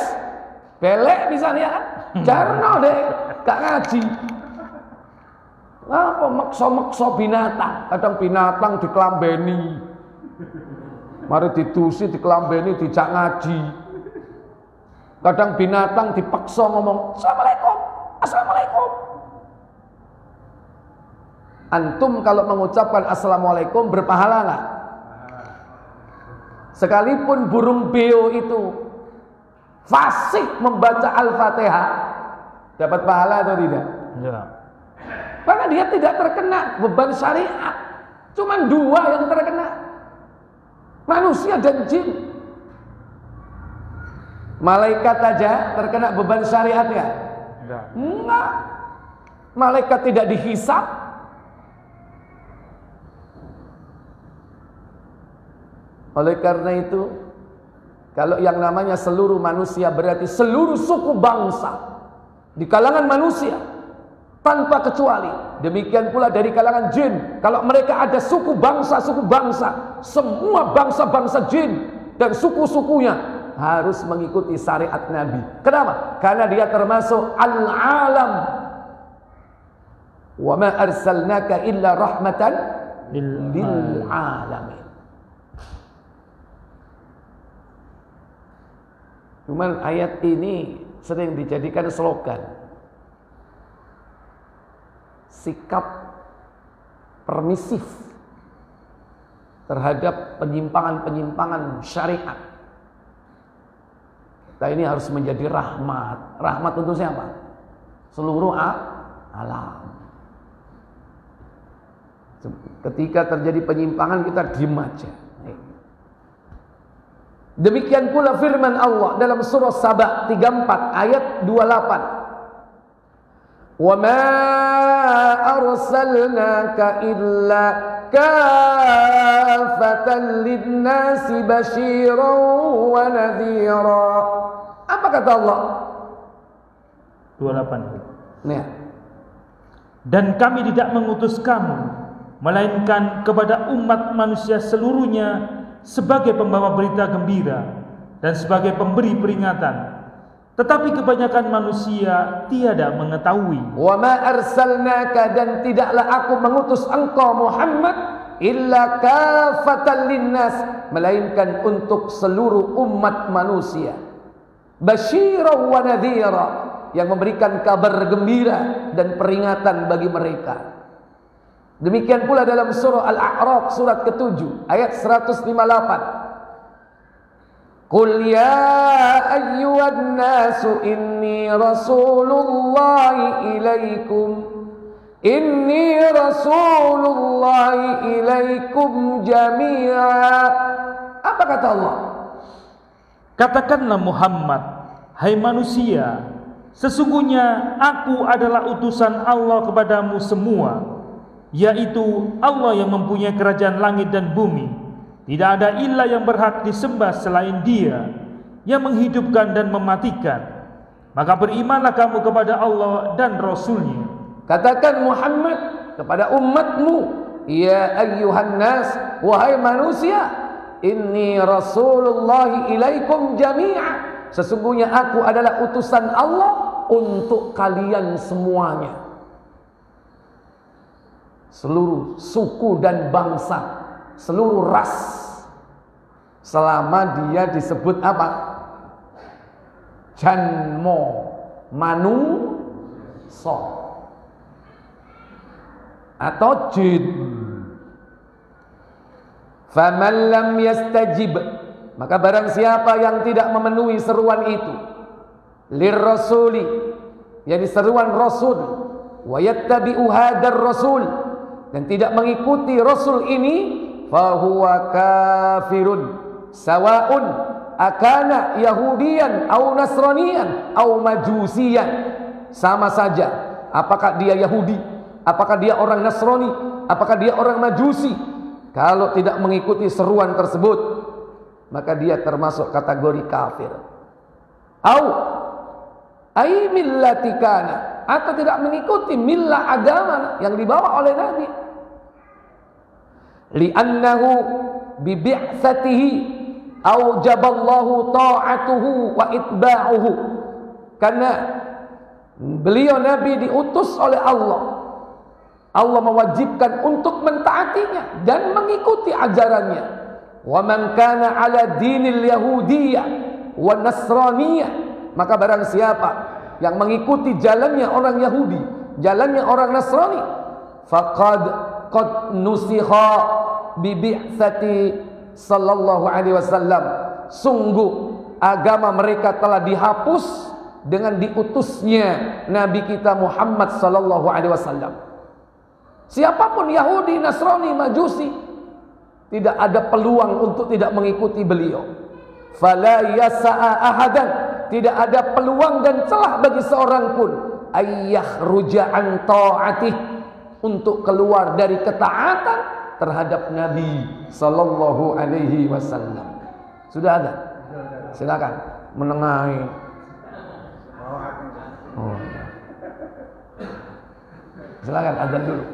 [SPEAKER 1] belek misalnya kan, jarno deh, gak ngaji. Apa makso binatang? Kadang binatang dikelambeni, mari didusi dikelambeni, dijak ngaji. Kadang binatang dipaksa ngomong assalamualaikum, assalamualaikum. Antum kalau mengucapkan assalamualaikum berpahala nggak? Sekalipun burung beo itu fasik membaca Al-Fatihah, dapat pahala atau tidak?
[SPEAKER 2] Ya.
[SPEAKER 1] Karena dia tidak terkena beban syariat. Cuman 2 yang terkena, manusia dan jin. Malaikat aja terkena beban syariat ya? Enggak. Malaikat tidak dihisab. Oleh karena itu, kalau yang namanya seluruh manusia berarti seluruh suku bangsa di kalangan manusia tanpa kecuali. Demikian pula dari kalangan jin. Kalau mereka ada suku bangsa, semua bangsa-bangsa jin dan suku-sukunya harus mengikuti syariat Nabi. Kenapa? Karena dia termasuk al-alam. Wa ma arsalnaka illa rahmatan lil alamin. Cuman ayat ini sering dijadikan slogan. Sikap permisif terhadap penyimpangan-penyimpangan syariat. Kita ini harus menjadi rahmat. Rahmat untuk siapa? Seluruh alam. Ketika terjadi penyimpangan kita diam aja. Demikian pula firman Allah dalam surah Saba 34 ayat 28. Wa ma arsalnaka illa kafatan lin-nasi basyiran wa nadhira. Apa kata Allah?
[SPEAKER 2] 28.
[SPEAKER 1] Nah.
[SPEAKER 2] Dan kami tidak mengutus kamu melainkan kepada umat manusia seluruhnya sebagai pembawa berita gembira dan sebagai pemberi peringatan. Tetapi kebanyakan manusia tiada mengetahui.
[SPEAKER 1] Wa ma arsalnaka, dan tidaklah aku mengutus engkau Muhammad illa kafatan linnas, melainkan untuk seluruh umat manusia. Basyiran wa nadhira, yang memberikan kabar gembira dan peringatan bagi mereka. Demikian pula dalam surah Al-A'raf surat ke-7 ayat 158. Qul ya ayyuhan nasu inni rasulullahi ilaikum jami'a. Apa kata Allah?
[SPEAKER 2] Katakanlah Muhammad, hai manusia, sesungguhnya aku adalah utusan Allah kepadamu semua, yaitu Allah yang mempunyai kerajaan langit dan bumi. Tidak ada ilah yang berhak disembah selain Dia, yang menghidupkan dan mematikan. Maka berimanlah kamu kepada Allah dan Rasul-Nya.
[SPEAKER 1] Katakan Muhammad kepada umatmu, ya ayyuhan nas, wahai manusia, inni rasulullahi ilaikum jami'a, sesungguhnya aku adalah utusan Allah untuk kalian semuanya. Seluruh suku dan bangsa, seluruh ras, selama dia disebut apa? Janmo manusia atau jin. Faman lam yastajib, maka barang siapa yang tidak memenuhi seruan itu, lirrasuli, yani seruan rasul, wa yattabi'u hadar rasul, dan tidak mengikuti rasul ini, fahuwa kafirun sawaun akana yahudiyan au nasraniyan au majusiyan. Sama saja apakah dia Yahudi, apakah dia orang Nasrani, apakah dia orang Majusi. Kalau tidak mengikuti seruan tersebut, maka dia termasuk kategori kafir. Au ai millati kana, atau tidak mengikuti millah agama yang dibawa oleh Nabi. Li'annahu bi bi'tsatihi aujaballahu ta'atuhu wa itba'uhu, karena beliau Nabi diutus oleh Allah. Allah mewajibkan untuk mentaatinya dan mengikuti ajarannya. Wa man kana ala dinil yahudiyyah wa nasraniyah, maka barang siapa yang mengikuti jalannya orang Yahudi, jalannya orang Nasrani, faqad nusikha bi bi'tsati sallallahu alaihi wasallam, sungguh agama mereka telah dihapus dengan diutusnya Nabi kita Muhammad sallallahu alaihi wasallam. Siapapun Yahudi, Nasrani, Majusi, tidak ada peluang untuk tidak mengikuti beliau. Fala yasa'a ahadan, tidak ada peluang dan celah bagi seorang pun ayyakhruja an ta'atih, untuk keluar dari ketaatan terhadap Nabi sallallahu alaihi wasallam. Sudah ada? Silakan menengahi. Oh. Silakan azan dulu.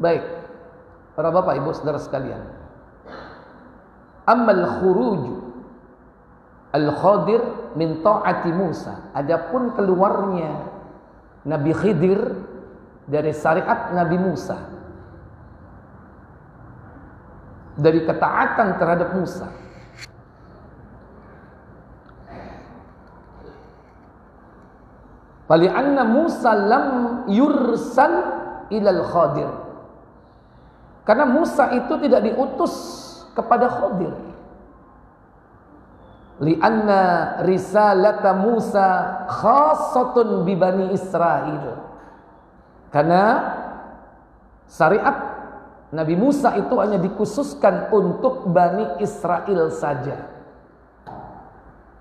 [SPEAKER 1] Baik, para bapak ibu saudara sekalian, ammal khuruj al-Khadir min ta'ati Musa, adapun keluarnya Nabi Khidir dari syariat Nabi Musa, dari ketaatan terhadap Musa, fali'anna Musa lam yursal ilal Khadir, karena Musa itu tidak diutus kepada Khadir. Lianna risalata Musa khassatun bi Bani Israil, karena syariat Nabi Musa itu hanya dikhususkan untuk Bani Israel saja,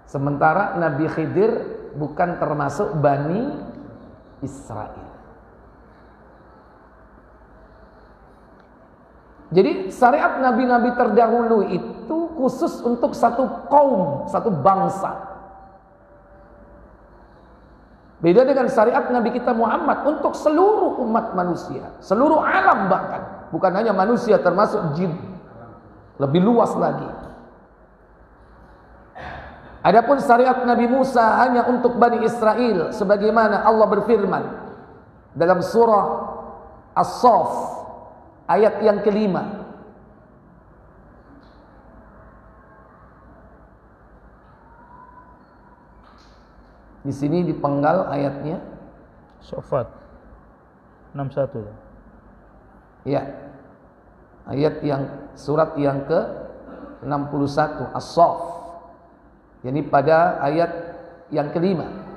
[SPEAKER 1] sementara Nabi Khidir bukan termasuk Bani Israel. Jadi syariat nabi-nabi terdahulu itu khusus untuk satu kaum, satu bangsa. Beda dengan syariat Nabi kita Muhammad untuk seluruh umat manusia, seluruh alam bahkan, bukan hanya manusia, termasuk jin, lebih luas lagi. Adapun syariat Nabi Musa hanya untuk Bani Israel, sebagaimana Allah berfirman dalam surah As-Saff ayat yang kelima. Di sini dipenggal ayatnya.
[SPEAKER 2] Sofat 61.
[SPEAKER 1] Ya. Ayat yang surat yang ke-61 As-Saff. Jadi pada ayat yang kelima.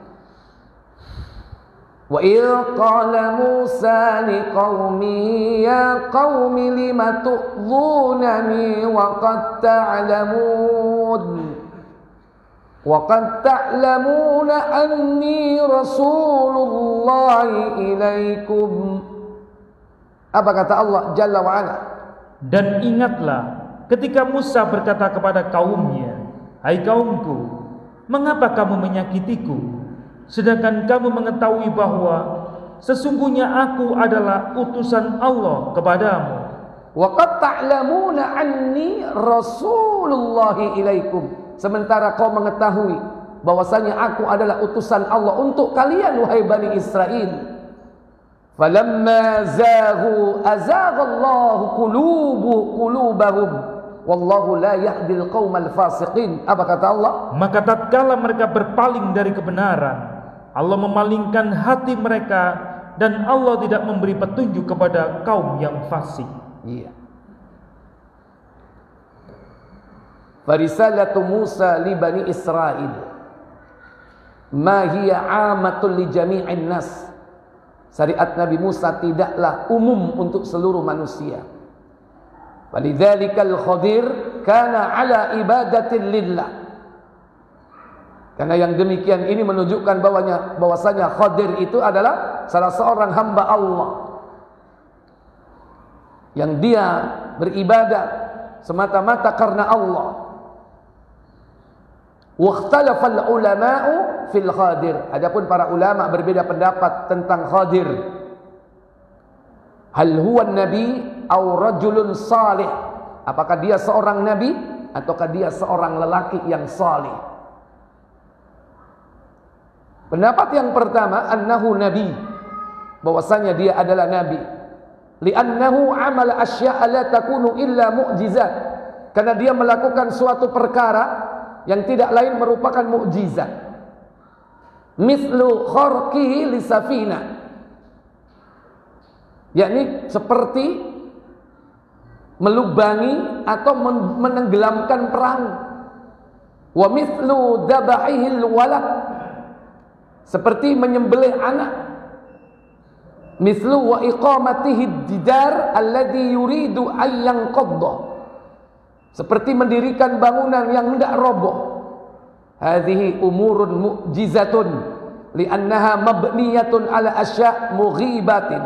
[SPEAKER 1] Wa idh qala Musa liqaumihi ya qaumi lima tu'dhunani wa qad ta'lamuna anni rasulullahi ilaikum. Apa kata Allah Jalla wa Ala?
[SPEAKER 2] Dan ingatlah ketika Musa berkata kepada kaumnya, hai kaumku, mengapa kamu menyakitiku? Sedangkan kamu mengetahui bahwa sesungguhnya aku adalah utusan Allah kepadamu.
[SPEAKER 1] Wa qad ta'lamuna anni rasulullahi ilaikum. Sementara kau mengetahui bahwasanya aku adalah utusan Allah untuk kalian, wahai Bani Israel. Falamma zaghu azaghallahu qulubahum wallahu la yahdil qaumal fasiqin. Apa kata Allah?
[SPEAKER 2] Maka tatkala mereka berpaling dari kebenaran, Allah memalingkan hati mereka dan Allah tidak memberi petunjuk kepada kaum yang fasik.
[SPEAKER 1] Iya. Farisalatu Musa li Bani Israil ma hiya amatul li jami'in nas. Syariat Nabi Musa tidaklah umum untuk seluruh manusia. Walidzalikal Khadir kana ala ibadatin lillah. Karena yang demikian ini menunjukkan bahwasanya Khadir itu adalah salah seorang hamba Allah yang dia beribadah semata-mata karena Allah. Wakhtalafal ulama'u fil Khadir. Adapun para ulama berbeda pendapat tentang Khadir. Hal huwa nabi aw rajulun salih? Apakah dia seorang nabi ataukah dia seorang lelaki yang salih? Pendapat yang pertama, annahu nabi, bahwasanya dia adalah nabi. Li'annahu amala asya'a la takunu illa mu'jizat. Karena dia melakukan suatu perkara yang tidak lain merupakan mukjizat. Mithlu kharqihi li safina, yakni seperti melubangi atau menenggelamkan perahu. Wa mithlu dabahihil walad, seperti menyembelih anak. Mislu wa iqamatihi didar alladhi yuridu an yanqadda. Seperti mendirikan bangunan yang hendak roboh. Hadhihi umurun mu'jizatun li'annaha mabniyatun ala asya' mughibatin.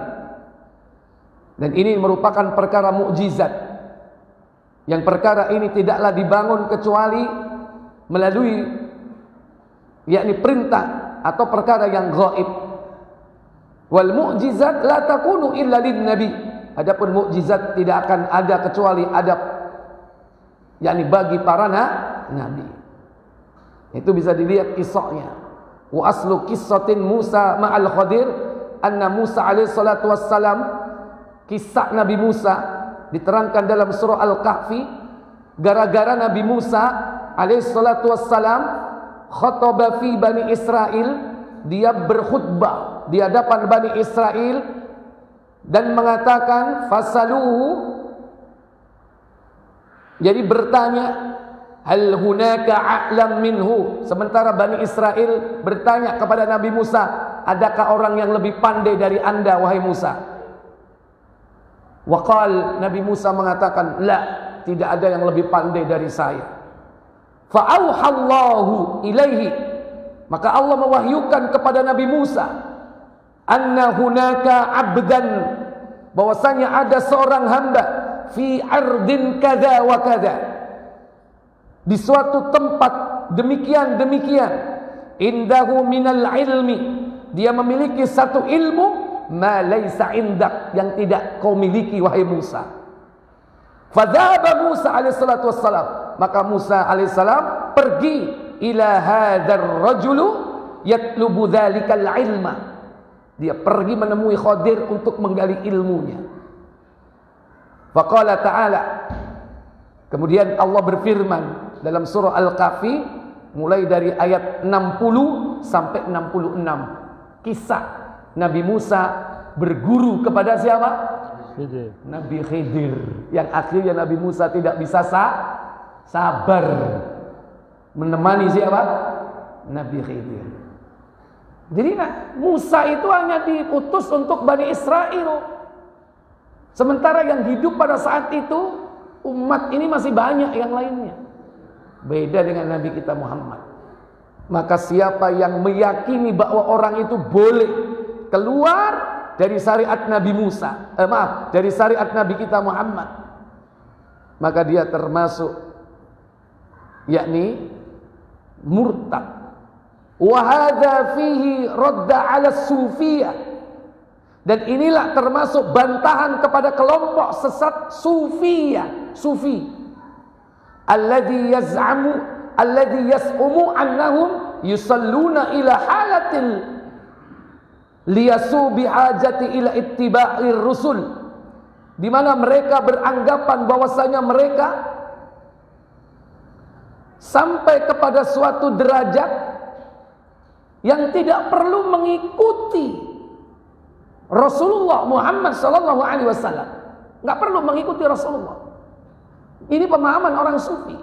[SPEAKER 1] Dan ini merupakan perkara mukjizat. Yang perkara ini tidaklah dibangun kecuali melalui yakni perintah atau perkara yang gaib. Wal mu'jizat la takunu illa lin nabi. Adapun mukjizat tidak akan ada kecuali ada yakni bagi para nabi. Itu bisa dilihat kisahnya. Wa aslu qissatin Musa ma'al Khadir anna Musa alaihi salatu wassalam, kisah Nabi Musa diterangkan dalam surah Al-Kahfi. Gara-gara Nabi Musa alaihi salatu wassalam khataba fi Bani Israel, dia berkhutbah di hadapan Bani Israel dan mengatakan fasaluhu, jadi bertanya, hal hunaka a'lam minhu. Sementara Bani Israel bertanya kepada Nabi Musa, adakah orang yang lebih pandai dari anda wahai Musa? Waqal, Nabi Musa mengatakan, la, tidak ada yang lebih pandai dari saya. Fa'auhallahu ilaihi, maka Allah mewahyukan kepada Nabi Musa, anna hunaka abdan, bahwasanya ada seorang hamba, fi ardin kada wa kada, di suatu tempat demikian, indahu minal ilmi, dia memiliki satu ilmu, ma laisa indak, yang tidak kau miliki wahai Musa. Fadzaba Musa alaihi salatu wassalam, maka Musa alaihi salam pergi ila hadzal rajulu yatlubu dzalikal ilma, dia pergi menemui Khadir untuk menggali ilmunya. Faqala ta'ala, kemudian Allah berfirman dalam surah Al-Kahfi mulai dari ayat 60 sampai 66, kisah Nabi Musa berguru kepada siapa? Khidir. Nabi Khidir, yang akhirnya Nabi Musa tidak bisa sabar menemani siapa? Nabi Khidir. Jadi Musa itu hanya diutus untuk Bani Israel, sementara yang hidup pada saat itu umat ini masih banyak yang lainnya. Beda dengan Nabi kita Muhammad. Maka siapa yang meyakini bahwa orang itu boleh keluar dari syariat Nabi Musa, dari syariat Nabi kita Muhammad, maka dia termasuk yakni murtad. Wa hadza fihi radda 'ala sufiyah, dan inilah termasuk bantahan kepada kelompok sesat sufiyah, sufi, alladhi yas'umu annahum yusalluna ila halatil liyasu bihajati ila ittiba'ir rusul, di mana mereka beranggapan bahwasanya mereka sampai kepada suatu derajat yang tidak perlu mengikuti Rasulullah Muhammad sallallahu alaihi wasallam, enggak perlu mengikuti Rasulullah. Ini pemahaman orang sufi.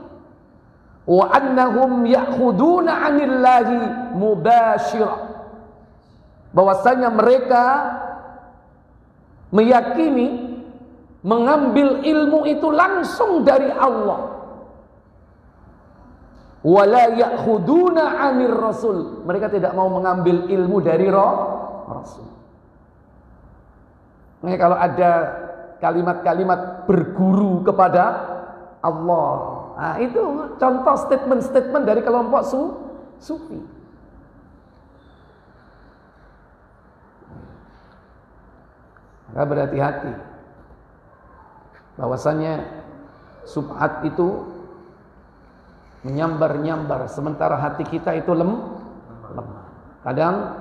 [SPEAKER 1] Wa annahum ya'khuduna 'anillahi mubashirah, bahwasanya mereka meyakini mengambil ilmu itu langsung dari Allah. Wala ya'khuduna 'anir rasul, mereka tidak mau mengambil ilmu dari Rasul. Nah, kalau ada kalimat-kalimat berguru kepada Allah, nah, itu contoh statement-statement dari kelompok sufi. Maka berhati-hati bahwasanya subhat itu menyambar-nyambar sementara hati kita itu lemah. Kadang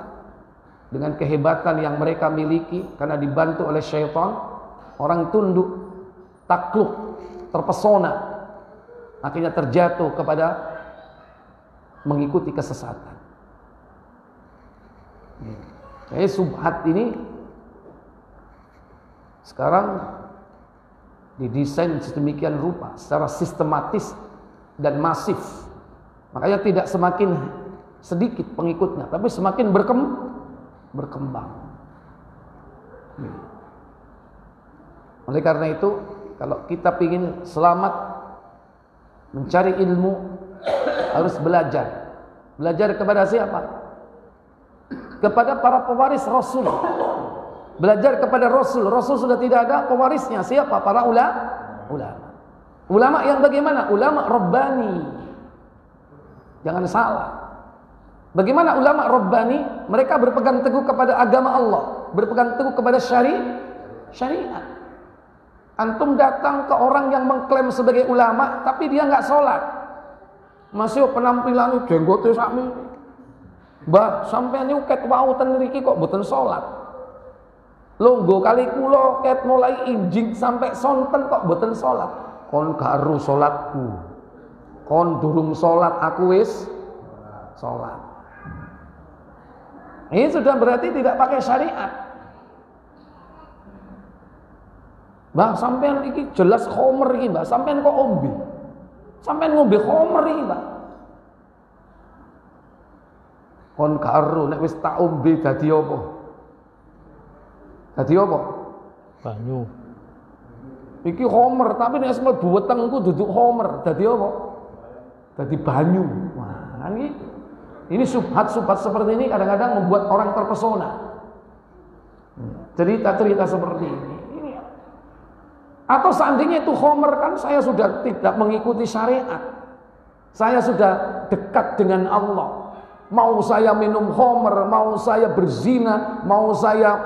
[SPEAKER 1] dengan kehebatan yang mereka miliki karena dibantu oleh syaitan, orang tunduk, takluk, terpesona, akhirnya terjatuh kepada mengikuti kesesatan. Jadi subhat ini sekarang didesain sedemikian rupa, secara sistematis dan masif. Makanya tidak semakin sedikit pengikutnya, tapi semakin berkembang. Oleh karena itu, kalau kita ingin selamat mencari ilmu, harus belajar. Belajar kepada siapa? Kepada para pewaris Rasul. Belajar kepada Rasul. Rasul sudah tidak ada, pewarisnya siapa? Para ulama. Ulama yang bagaimana? Ulama Rabbani. Jangan salah. Bagaimana ulama Rabbani? Mereka berpegang teguh kepada agama Allah, berpegang teguh kepada syariat. Antum datang ke orang yang mengklaim sebagai ulama, tapi dia nggak sholat, masih penampilannya jenggotnya sakmi. Mbah, sampean niku ket wau ten mriki kok mboten sholat. Longgo kali kula ket mulai injing sampai sonten kok mboten sholat. Kon garu sholatku. Kon durung sholat, aku wis sholat. Ini sudah berarti tidak pakai syariat. Mbah, sampean iki jelas khomer iki, Mbah. Sampean kok ombe? Sampean ngombe khomer iki, Mbah. Kon karo nek wis tak ombe dadi apa? Dadi apa?
[SPEAKER 2] Banyu.
[SPEAKER 1] Iki khomer, tapi nek mlebu wetengku duduk khomer, dadi apa? Dadi banyu. Wah, ini subhat-subhat seperti ini kadang-kadang membuat orang terpesona. Cerita-cerita seperti ini. Atau seandainya itu khomer, kan saya sudah tidak mengikuti syariat. Saya sudah dekat dengan Allah. Mau saya minum khomer, mau saya berzina, mau saya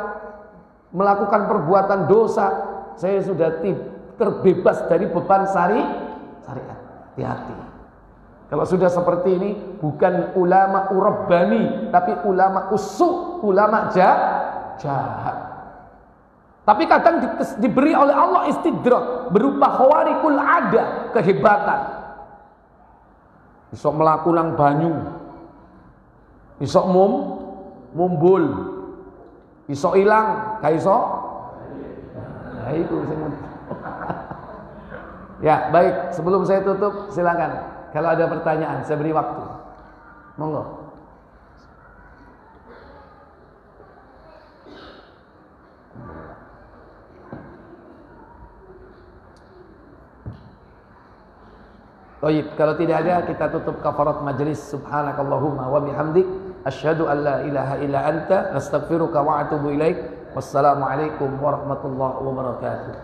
[SPEAKER 1] melakukan perbuatan dosa, saya sudah terbebas dari beban syariat. Hati-hati. Kalau sudah seperti ini, bukan ulama urabbani, tapi ulama usuk, ulama jahat. Tapi kadang diberi oleh Allah istidrak berupa khawarikul ada, kehebatan. Isok melaku nang banyu, isok mumbul, isok hilang, gak isok. Nah, itu ya, baik. Sebelum saya tutup, silakan. Kalau ada pertanyaan, saya beri waktu. Monggo. Baik, kalau tidak ada kita tutup kafarat majlis. Subhanakallahumma wa bihamdik asyhadu an la ilaha illa anta astaghfiruka wa atubu ilaik. Wassalamualaikum warahmatullahi wabarakatuh.